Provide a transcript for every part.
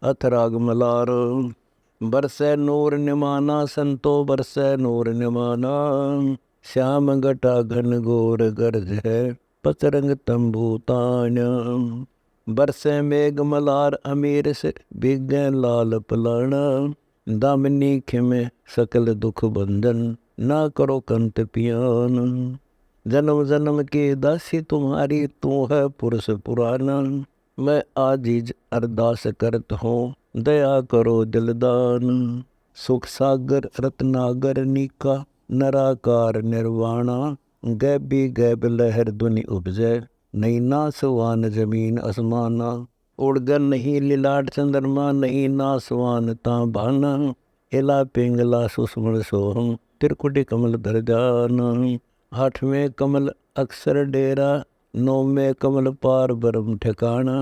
अथराग मलार। बरसै नूर निमाना संतो बरसै नूर निमाना। श्याम घटा घन घोर गरज है पतरंग तंबू तान। बरसै मेघ मलार अमीर से बिगै लाल पलाना। दामिनी खिमे सकल दुख बंधन ना करो कंत पियान। जन्म जन्म की दासी तुम्हारी तू है पुरुष पुराना। मैं आजीज अरदास करत हूँ दया करो दिलदान। सुख सागर रत्नागर नीका नराकार निर्वाणा। गैबी गैब लहर ध्वनि उपजय नहीं नासवान जमीन आसमाना। उड़गन नहीं लिलाट चंद्रमा नहीं नासवान तांबाना। हिला पिंगला सुषमण सोहम त्रिकुटी कमल धर जाना। 8वें कमल अक्षर डेरा 9वें कमल पार ब्रह्म ठिकाना।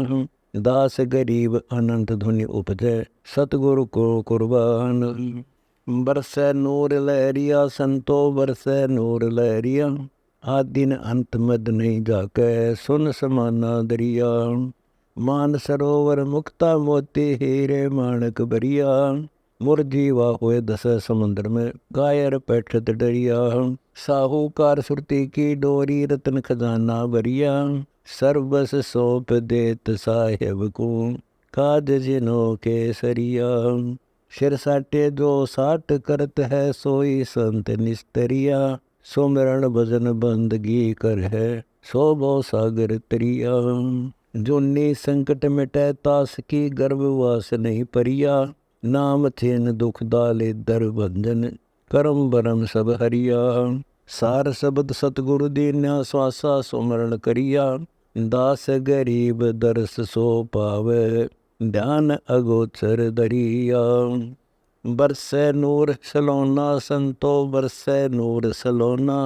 दास गरीब अनंत धुनि उपजय सतगुरु को कुर्बान। बरसै नूर लहरिया संतो बरसै नूर लहरिया। आदिन अंत मद नहीं जाके सुन समाना दरिया। मान सरोवर मुक्ता मोती हीरे माणक बरिया। मुरजीवा हुए दस समुद्र में कायर पैठत डरिया। साहूकार सुरती की डोरी रतन खजाना बरिया। सर्वस सौंप देत साहेब को काज जिनो केसरिया। सिर साटे जो साट करत है सोई संत निस्तरिया। सुमरण भजन बंदगी कर है सो भव सागर तरिया। जुन्नी संकट मिटै तास की गर्भवास नहीं परिया। नाम थेन दुख दाले दर भंजन करम बरम सब हरिया। सार शब्द सतगुरु दीन्या श्वासा सुमरण करिया। दास गरीब दरस सो पावे ध्यान अगोचर दरिया। बरसै नूर सलोना संतो बरसै नूर सलोना।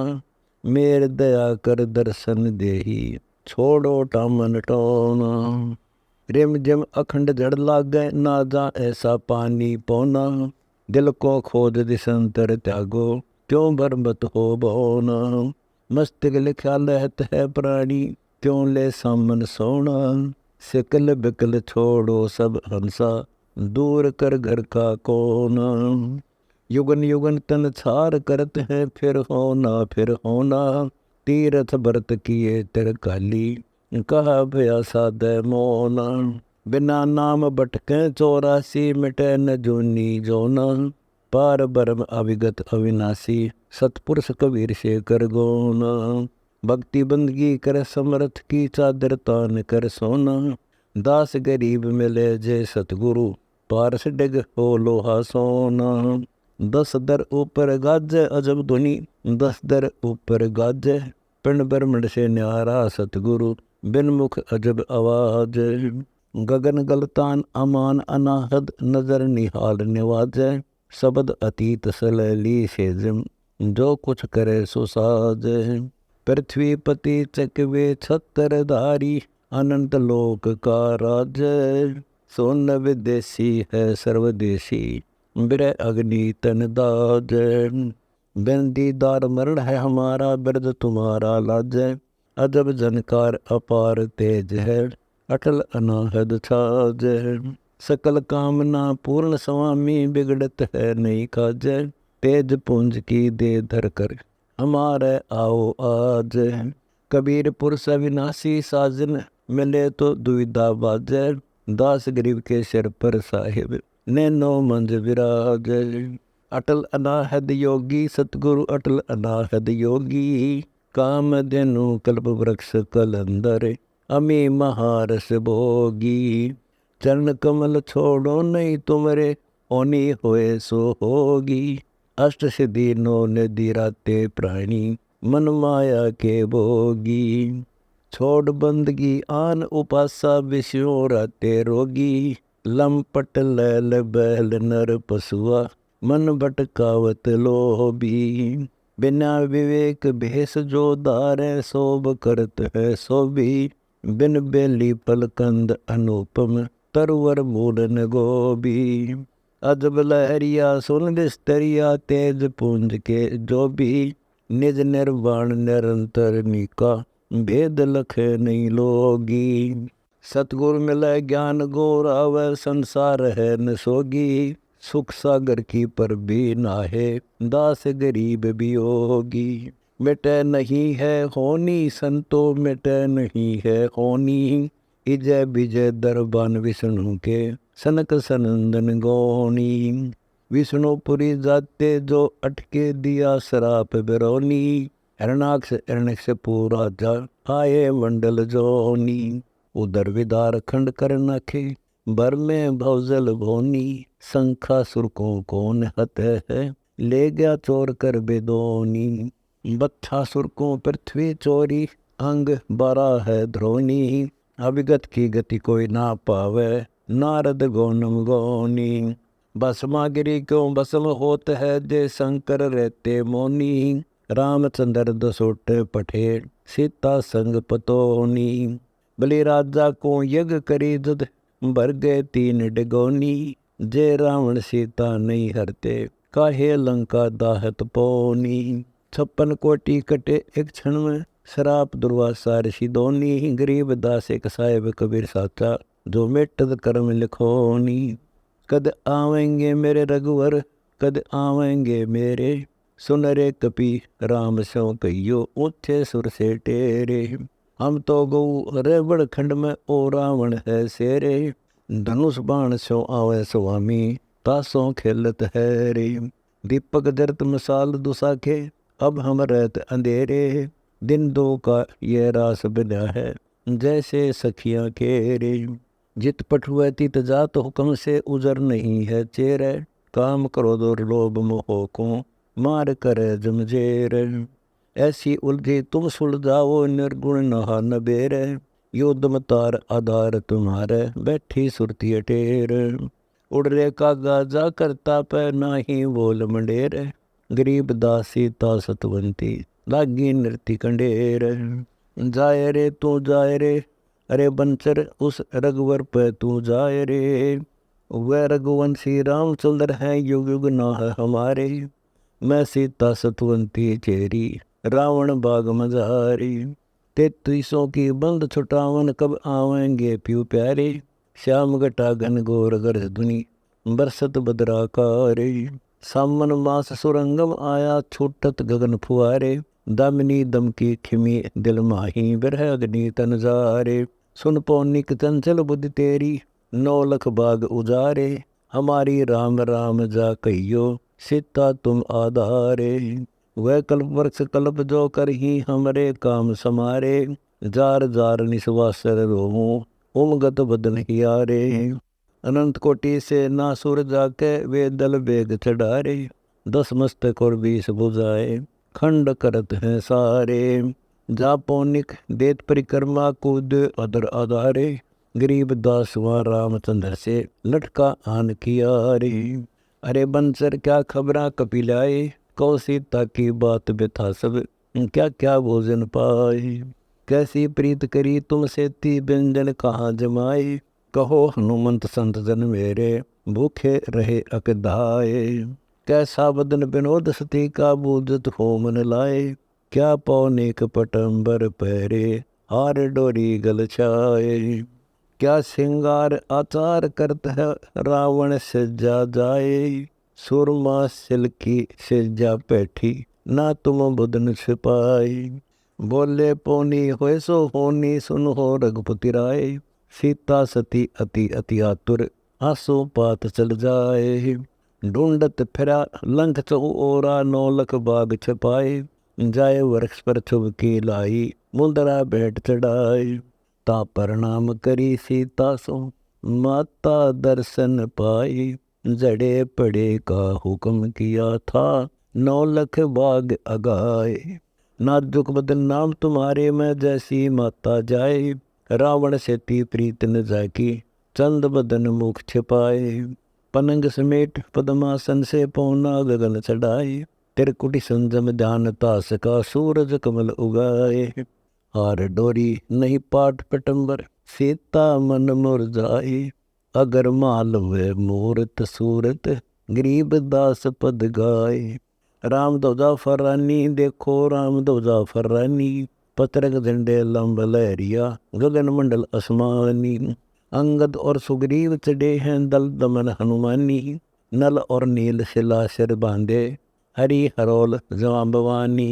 मेर दया कर दर्शन देही छोड़ो टामन टोना। रिम जिम अखंड जड़ लागे ना जा ऐसा पानी पौना। दिल को खोज दिसंतर त्यागो क्यों बरबत हो बोना। मस्तिष्क लिखा लहत है प्राणी क्यों ले सामन सोना। सिकल बिकल छोड़ो सब हंसा दूर कर घर का कोना। युगन युगन तन छार करत है फिर होना। तीरथ व्रत किए तिरकाली कहा भया साधे मोना। बिना नाम भटके 84 मिटे न जूनी जोना। पार ब्रह्म अविगत अविनाशी सतपुरुष कबीर से कर गोना। भक्ति बंदगी कर समर्थ की चादर तान कर सोना। दास गरीब मिले जय सतगुरु पारस डिग हो लोहा सोना। 10 दर ऊपर गाजे अजब धुनि 10 दर ऊपर गाजे। पिंड ब्रह्मण से न्यारा सतगुरु बिन मुख अजब आवाज। गगन गलतान अमान अनाहद नजर निहाल निवाजै। शब्द अतीत सलैली से जिम जो कुछ करे सो साज। पृथ्वी पति चकवे छत्रधारी अनंत लोक का राज। सोन विदेशी है सर्वदेशी बिरह अग्नि तन दाज। बिन दीदार मरण है हमारा बिरद तुम्हारा लाज। अजब जनकार अपार तेज है अटल अनाहद छाज। सकल कामना पूर्ण स्वामी बिगड़त है नहीं काज। तेज पुंज की दे धर कर हमारे आओ आज। कबीर पुरुष अविनाशी साजन मिले तो दुविधा बाज। दास गरीब के सिर पर साहिब नैनो मंज विराज। अटल अनाहद योगी सतगुरु अटल अनाहद योगी। काम धेनु कल्प वृक्ष कलंदर अमी महारस भोगी। चरण कमल छोड़ो नहीं तुमरे ओनी होए सो होगी। अष्ट सिद्धि नो निधि राते प्राणी मन माया के भोगी। छोड़ बंदगी आन उपासा विषयों राते रोगी। लंपट लैल बैल नर पशुआ मन भटकावत लोभी। बिना विवेक भेष जो धारे शोभ करत है सो भी। बिन बेली पलकंद अनुपम तरवर मूलन गोभी। अजब लहरिया सुन विस्तरिया तेज पुंज के जो भी। निज निर्वाण निरंतर नीका भेद लखे नहीं लोगी। सतगुरु मिले ज्ञान गोर आवे, संसार है न सोगी। सुख सागर की पर भी नाहे, दास गरीब वियोगी। मिटे नहीं है होनी संतो, मिटे नहीं है होनी। इजय विजय दरबान विष्णु के, सनक सनंदन गौनी। विष्णुपुरी जाते जो अटके, दिया श्राप बिरौनी। हिरणाक्ष हिरण्यक्ष पूरा जा, आए मंडल जोनी। उदर विदार खंड कर नाखे, बर में भवजल भोनी। शंखासुर को कौन हत है, ले गया चोर कर बेदोनी। बत्थासुर को पृथ्वी चोरी, अंग बारा है द्रोणी। अविगत की गति कोई ना पावे, नारद गौनम गौनी। भस्मागिरी क्यों भस्म होत है, जे शंकर रहते मौनी। रामचंद्र दसोट पठे, सीता संग पतोनी। बलि राजा को यज्ञ करी दुध, भर गए 3 डिगोनी। जे रावण सीता नहीं हरते, काहे लंका दाहत पोनी। 56 कोटि कटे एक क्षण में, श्राप दुर्वासा ऋषि दोनी। गरीब दास एक साहेब कबीर साचा, जो मेटद कर्म लिखोनी। कद आवेंगे मेरे रघुवर, कद आवेंगे मेरे। सुन रे कपि राम सो कहियो, ऊँचे सुर से टेरे। हम तो गौ रेवड़ खंड में, ओ रावण है शेरे। धनुष बाण सो आवे स्वामी, तासों खेलत है रे। दीपक जरत मसाल दुसाखे, अब हम रहत अंधेरे। दिन दो का ये रास बना है, जैसे सखियां के रे। जित पठुए तित जात, हुक्म से उजर नहीं है चेरे। काम क्रोध और लोभ मोह को, मार करे जमजेर। ऐसी उलझी तुम सुलझाओ, निर्गुण नहा न बेरे। योद्धम तार आधार तुम्हारे, बैठी सुरती अटेर। उड़ रे का गाजा करता पे, नाही बोल मंडेर। गरीब दासी ता सतवंती, लागी नृत्य कंडेर। जाए रे तू जाए रे, अरे बंचर उस रघुवर पे तू जाए रे। वह रघुवंशी रामचंद्र है, युग युग ना है हमारे। मैं सीता सतवंती चेरी, रावण बाग मजारी। 33 की बंद छुटावन, कब आवेंगे प्यू प्यारे। श्याम घटा घन घोर गर्ज धुनि, बरसत बदराकारे। सामन मास सुरंगम आया, छूटत गगन फुआरे। दामिनी दम की खिमी दिल माही, बिरह अग्नि तन जारे। सुन पौनिक चंचल बुद्धि तेरी, 9 लख बाग उजारे। हमारी राम राम जा कहियो, सीता तुम आधारे। वह कल्प वृक्ष कल्प जो कर ही, हमरे काम समारे। जार जार निस्वासर रोमो, उमगत बदन हियारे। अनंत कोटि से ना सुर जाके, वे दल बेग चढ़ारे। 10 मस्तक और 20 भुजाएं, खंड करत हैं सारे। जा पौनिक देत परिक्रमा, कूद अदर आधारे। गरीब दास वहाँ रामचंद्र से, लटका आन किया रे। अरे बंसर क्या खबरा कपिलाए, कौ सीता की बात व्यथा सब, क्या क्या भोजन पाए। कैसी प्रीत करी तुमसे, ती व्यंजन कहाँ जमाए। कहो हनुमंत संत जन मेरे, भूखे रहे अकदाए। कैसा बदन विनोद सती का, बूझत हो मन लाए। क्या पौनेक पटंबर पहरे, हार डोरी गल छाए। क्या श्रृंगार आचार करत है, रावण सज्जा जाए। सुरमा सिल्की सज्जा बैठी, ना तुम बुदन छिपाई। बोले पौनी होए सो होनी, सुन हो रघुपति राय। सीता सती अति अति आतुर, आंसू पात चल जाए। ढूंढत फिरा लंक चौरा, 9 लख बाग छपाए। जाए वृक्ष पर छुब की लाई, मुंदरा बैठ चढ़ाई। ता प्रणाम करी सीता सो, माता दर्शन पाई। जड़े पड़े का हुक्म किया था, 9 लख बाग अगाए। नाजुक बदन नाम तुम्हारे, में जैसी माता जाए। रावण से ती प्रीत न जाकी, चंद बदन मुख छिपाए। पनंग समेट पद्मासन से, पौना गगन चढ़ाए। त्रिकुटी संजम ध्यान तास का, सूरज कमल उगाए। हार डोरी नहीं पाट पटंबर, सीता मन मुरझाए। अगर माल वे मूरत सूरत, गरीब दास पद गाए। राम ध्वजा फहरानी, देखो राम ध्वजा फहरानी। पतरंग झंडे लंब लहरिया गगन मंडल आसमानी। अंगद और सुग्रीव चढ़े हैं दल दमन हनुमानी। नल और नील शिला सिर बांधे हरि हरोल जवाम्बवानी।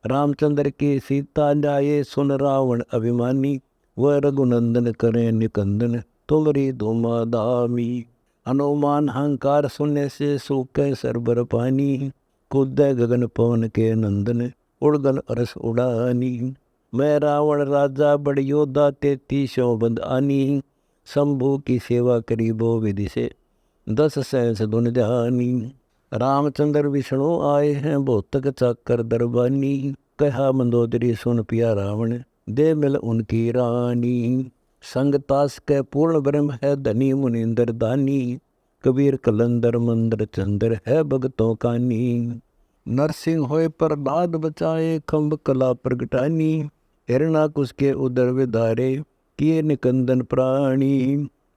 रामचंद्र की सीता जाए सुन रावण अभिमानी। वह रघुनंदन करें निकंदन तुमरी धूमा दामी। हनुमान हंकार सुनने से सूखे सरबर पानी। कूदे गगन पवन के नंदन उड़गन अरस उड़ानी। मैं रावण राजा बड़ योद्धा 33 बंद आनी। शंभु की सेवा करी बो विधि से 10 सहस धुन जानी। रामचंद्र विष्णु आए हैं भौतक चाकर दरबानी। कहा मंदोदरी सुन पिया रावण दे मिल उनकी रानी। संग तास के पूर्ण ब्रह्म है धनी मुनिंदर दानी। कबीर कलंदर मंदर चंद्र है भगतों कानी। नरसिंह होए प्रहलाद बचाए खम्ब कला प्रगटानी। हिरणाकुश के उदर विदारे किए निकंदन प्राणी।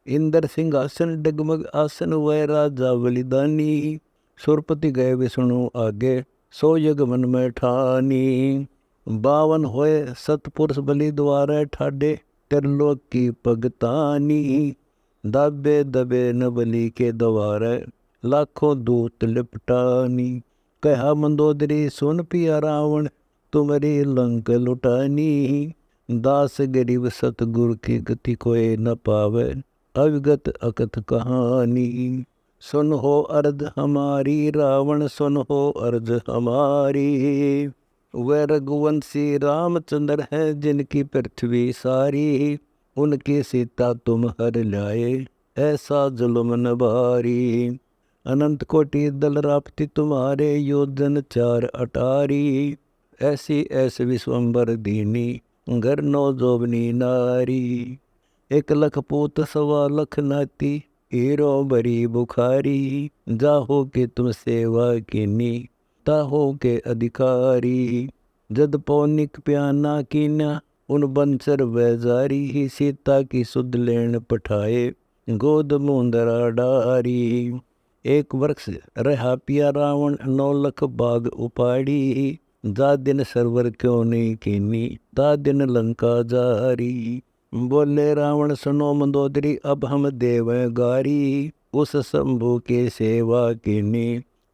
इंद्र सिंहासन डगमग आसन वह राजा बलिदानी। सुरपति गए विष्णु आगे सो यग मन में ठानी। 52 होए सतपुरुष बलि द्वारे ठाडे त्रिलोक की भगतानी। दाबे दबे न बलि के द्वारे लाखों दूत लिपटानी। कहा मंदोदरी सुन पिया रावण तुम्हारी लंक लुटानी। दास गरीब सतगुरु की गति कोई न पावे अविगत अकथ कहानी। सुन हो अर्ज हमारी रावण सुन हो अर्ज हमारी। वह रघुवंशी रामचंद्र है जिनकी पृथ्वी सारी। उनकी सीता तुम हर लाए ऐसा जुल्म न भारी। अनंत कोटि दल रापति तुम्हारे योजन 4 अटारी। ऐसी ऐसी विश्वम्बर दीनी घर 9 जोबनी नारी। 1 लख पूत 1.25 लख नाती हीरो बरी बुखारी। जाहो के तुम सेवा कीनी ताहो के अधिकारी। जद पौनिक प्याना कीना उन बंसर वैजारी। ही सीता की सुध लेन पठाए गोद मुंदरा डारी। 1 वर्ष रहा पिया रावण 9 लख बाग उपाड़ी। जा दिन सरवर क्यों नहीं कीनी ता दिन लंका जारी। बोले रावण सुनो मंदोदरी अब हम देव गारी। उस शंभु के सेवा कीनी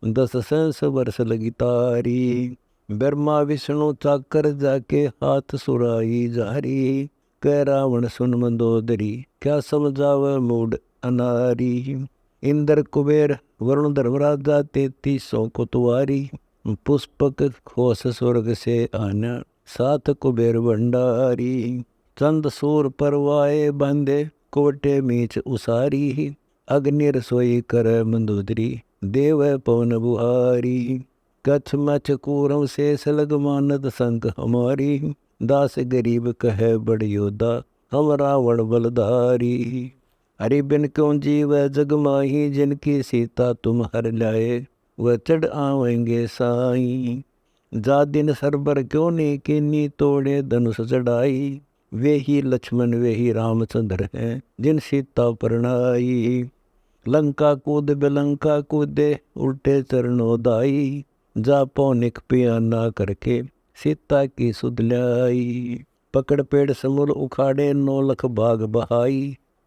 10 सहस वर्ष लगी तारी। ब्रह्मा विष्णु चाकर जाके हाथ सुराई जारी। कह रावण सुन मंदोदरी क्या समझाव मूड अनारी। इंद्र कुबेर वरुण धर्मराजा 33 कोतवारी। पुष्पक घोष स्वर्ग से आना 7 कुबेर भंडारी। चंद सूर परवाए बांधे कोटे मीच उसारी। अग्नि रसोई कर मंदोदरी देव पवन बुहारी। कच्छ मच्छ कूरम शेष लग मानद संक हमारी। दास गरीब कहे बड़ योद्धा हम रावण बलधारी। हरि बिन क्यों जीव जग माही जिनकी सीता तुम हर लाए वह चढ़ आवेंगे साई। जा दिन सरबर क्यों नहीं कीनी तोड़े धनुष चढ़ाई। वे ही लक्ष्मण वे ही रामचंद्र हैं जिन सीता परनाई। लंका कूद बिलंका कूदे उल्टे चरणों दाई। जा पौनिक पियाना करके सीता की सुध लाई। पकड़ पेड़ समूल उखाड़े 9 लख बाग बहाई।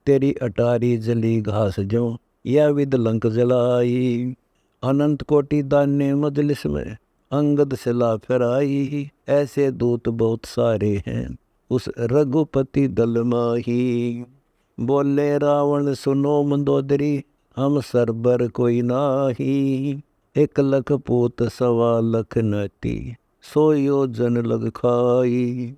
तेरी अटारी जली घास जो या विद लंक जलाई। अनंत कोटि दाने मजलिस में अंगद सिला फिराई। ऐसे दूत बहुत सारे हैं उस रघुपति दल माही। बोले रावण सुनो मंदोदरी हम सरबर कोई नाही। 1 लख पूत 1.25 लख नाती 100 योजन लग खाई।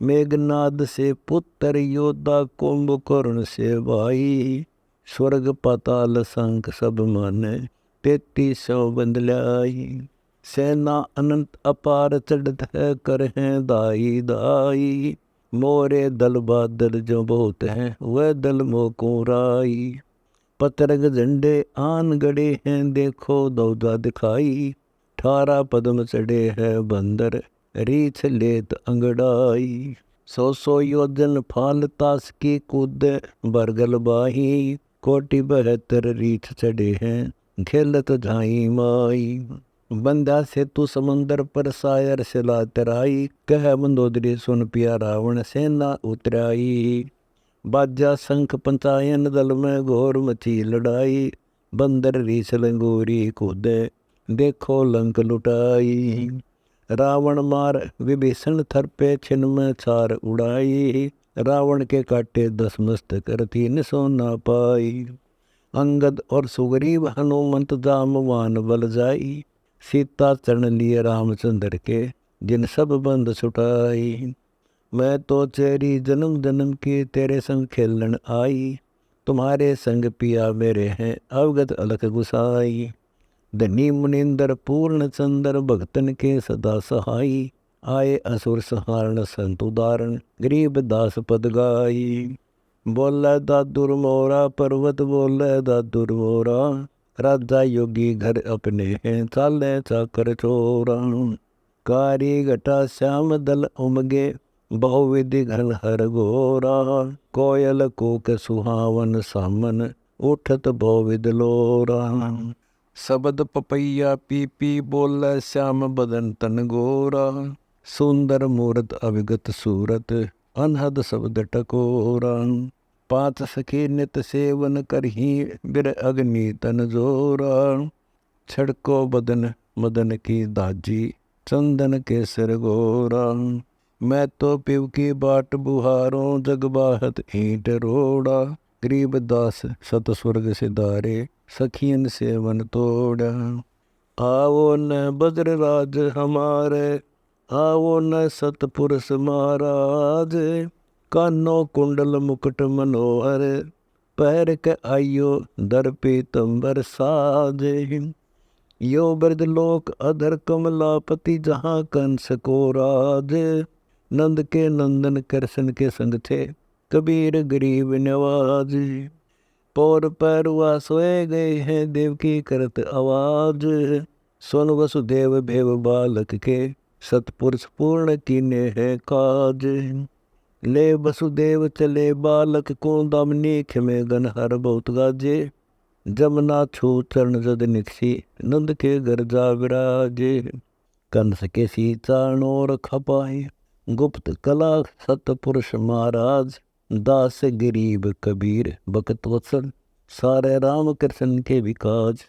मेघनाद से पुत्र योद्धा कुंभकर्ण से भाई। स्वर्ग पाताल संख सब माने 33 बंद लाई। सेना अनंत अपार चढ़त है कर हैं दाई दाई। मोरे दल बादल जो बहुत हैं वह दल मोको राई। पतरंग झंडे आन गड़े हैं देखो दौदा दिखाई। 18 पद्म चढ़े है बंदर रीछ लेत अंगड़ाई। 100 योजन फाल तास की कूद बरगल बाही। 1 कोटि 72 रीछ चढ़े हैं खेलत झाई माई। बंध्या सेतु समंदर पर सायर सिला तराई, कह मंदोदरी सुन पिया रावण सेना उतराई। बाजा शंख पंचायन दल में घोर मची लड़ाई, बंदर रीछ लंगोरी कूदे देखो लंक लुटाई। रावण मार विभीषण थर पे छिन में चार उड़ाई, रावण के काटे 10 मस्तक तीन सो ना पाई। अंगद और सुग्रीव हनुमंत जामवान बल जाई, सीता चरण लिए रामचंद्र के जिन सब बंद छुटाई। मैं तो तेरी जन्म जन्म की तेरे संग खेलन आई, तुम्हारे संग पिया मेरे हैं अवगत अलख गुसाई। धनी मुनिंदर पूर्ण चंद्र भक्तन के सदा सहाई, आए असुर संहारण संत उदाहरण गरीब दास पद गाई। बोले दादुर मोरा पर्वत बोले दादुर मोरा, राजा योगी घर अपने हैं चाले चाकर चोरा। कारी घटा श्याम दल उमगे बहुविधि घन हर घोरा, कोयल कूक सुहावन सामन उठत बहुविध लोरा। शबद पपैया पी पी बोले श्याम बदन तन गोरा, सुंदर मूरत अविगत सूरत अनहद शब्द टकोरा। 5 सखी नित सेवन करही बिर अग्नि तन जोरा, छड़को बदन मदन की दाजी चंदन के सिर गोरा। मैं तो पिव की बाट बुहारों जग बाहत ईंट रोड़ा, गरीब दास सत स्वर्ग सिधारे सखियन सेवन तोड़ा। आओ न बज्रराज हमारे, आओ न सतपुरुष महाराज, कानो कुंडल मुकुट मनोहर, पैर के आइयो दर पीतंबर साजे। यो ब्रजलोक अधर कमलापति जहाँ कंस को राज, नंद के नंदन कृष्ण के संग थे कबीर गरीब नवाज। पौर पैरुआ सोए गए हैं देवकी करत आवाज, सुन वसुदेव भेव बालक के सतपुरुष पूर्ण कीने है काज। ले वसुदेव चले बालक को दामनी खिमे गन हर बहुत गाजे, जमुना छू चरण जद निकसी नंद के घर जा विराजे। कंस के सी चारणोर खपाए गुप्त कला सतपुरुष महाराज, दास गरीब कबीर बकत वत्सल सारे राम कृष्ण के विकाज।